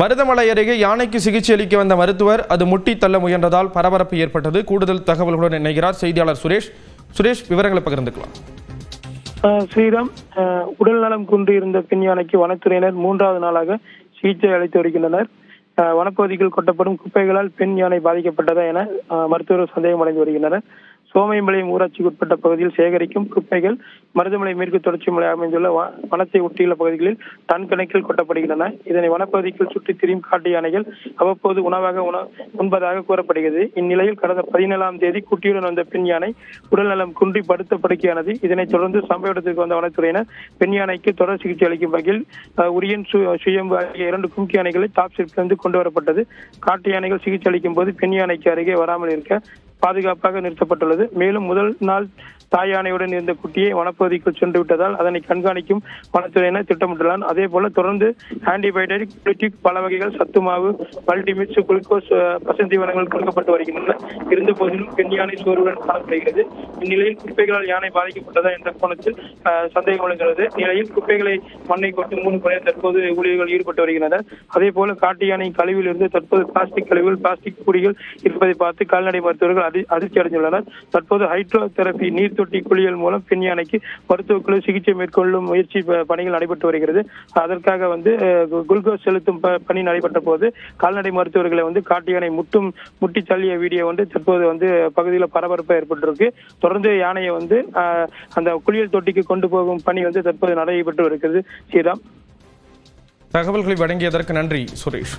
மருதமலை அருகே யானைக்கு சிகிச்சை அளிக்க வந்த மருத்துவர் அது முட்டி தள்ள முயன்றதால் பரபரப்பு ஏற்பட்டது. கூடுதல் தகவல்களுடன் இணைகிறார் செய்தியாளர் சுரேஷ். சுரேஷ், விவரங்களை பகிர்ந்துக்கலாம். ஸ்ரீராம், உடல் நலம் குன்றி இருந்த பெண் யானைக்கு வனத்துறையினர் 3வது நாளாக சிகிச்சை அளித்து வருகின்றனர். வனப்பகுதியில் கொட்டப்படும் குப்பைகளால் பெண் யானை பாதிக்கப்பட்டதா என மருத்துவர்கள் சந்தேகம் அடைந்து வருகின்றனர். சோமையம்பாளையம் ஊராட்சிக்கு உட்பட்ட பகுதியில் சேகரிக்கும் குப்பைகள் மருதமலை மேற்கு தொடர்ச்சி மலை அமைந்துள்ள வனத்தை ஒட்டியுள்ள பகுதிகளில் டன் கணக்கில் கொட்டப்படுகின்றன. இதனை வனப்பகுதிக்குள் சுற்றித் திரியும் காட்டு யானைகள் அவ்வப்போது உணவாக உண்பதாக கூறப்படுகிறது. இந்நிலையில் கடந்த 17ஆம் தேதி குட்டியுடன் வந்த பெண் யானை உடல் நலம் குன்றி படுத்த படுக்கையானது. இதனைத் தொடர்ந்து சம்பவ இடத்திற்கு வந்த வனத்துறையினர் பெண் யானைக்கு தொடர் சிகிச்சை அளிக்கும் வகையில் உரியன், சுயம்பு ஆகிய 2 கும்கி யானைகளை டாப்ஸிலிருந்து கொண்டு வரப்பட்டது. காட்டு யானைகள் சிகிச்சை அளிக்கும் போது பெண் யானைக்கு அருகே வராமல் இருக்க பாதுகாப்பாக நிறுத்தப்பட்டுள்ளது. மேலும் முதல் நாள் தாய் யானையுடன் இருந்த குட்டியை வனப்பகுதிக்குள் சென்று விட்டதால் அதனை கண்காணிக்கும் வனத்துறையினர் திட்டமிட்டுள்ளனர். அதே போல தொடர்ந்து ஆன்டிபயோட்டிக், பல வகைகள், சத்து மாவு, மல்டிமிக்ஸ், குளுக்கோஸ், பசுந்தீவனங்கள் கொடுக்கப்பட்டு வருகின்றன. இருந்த போதிலும் பெண் யானை சோர்வுடன் காணப்படுகிறது. இந்நிலையில் குப்பைகளால் யானை பாதிக்கப்பட்டதா என்ற கோணத்தில் சந்தேகம் எழுகிறது. நிலையில் குப்பைகளை மண்ணை கொண்டு 3 பேர் தற்போது ஊழியர்கள் ஈடுபட்டு வருகின்றனர். அதே போல காட்டு யானை கழிவில் இருந்து தற்போது பிளாஸ்டிக் கழிவுகள், பிளாஸ்டிக் பொடிகள் இருப்பதை பார்த்து கால்நடை மருத்துவர்கள் அதிர்ச்சி அடைந்துள்ளனர். தற்போது ஹைட்ரோதெரபி நீர் தொட்டி குளியல் மூலம் பெண் யானைக்கு மருத்துவக்குழு சிகிச்சை மேற்கொள்ளும் முயற்சி பணிகள் நடைபெற்று வருகிறது. அதற்காக குளுக்கோஸ் செலுத்தும் பணி நடைபெற்ற போது கால்நடை மருத்துவர்களை காட்டு யானை முட்டி தள்ளிய வீடியோ தற்போது பகுதியில் பரபரப்பாக ஏற்பட்டிருக்கு. தொடர்ந்து யானையை அந்த குளியல் தொட்டிக்கு கொண்டு போகும் பணி தற்போது நடைபெற்று வருகிறது. ஸ்ரீராம், தகவல்களை வழங்கியதற்கு நன்றி சுரேஷ்.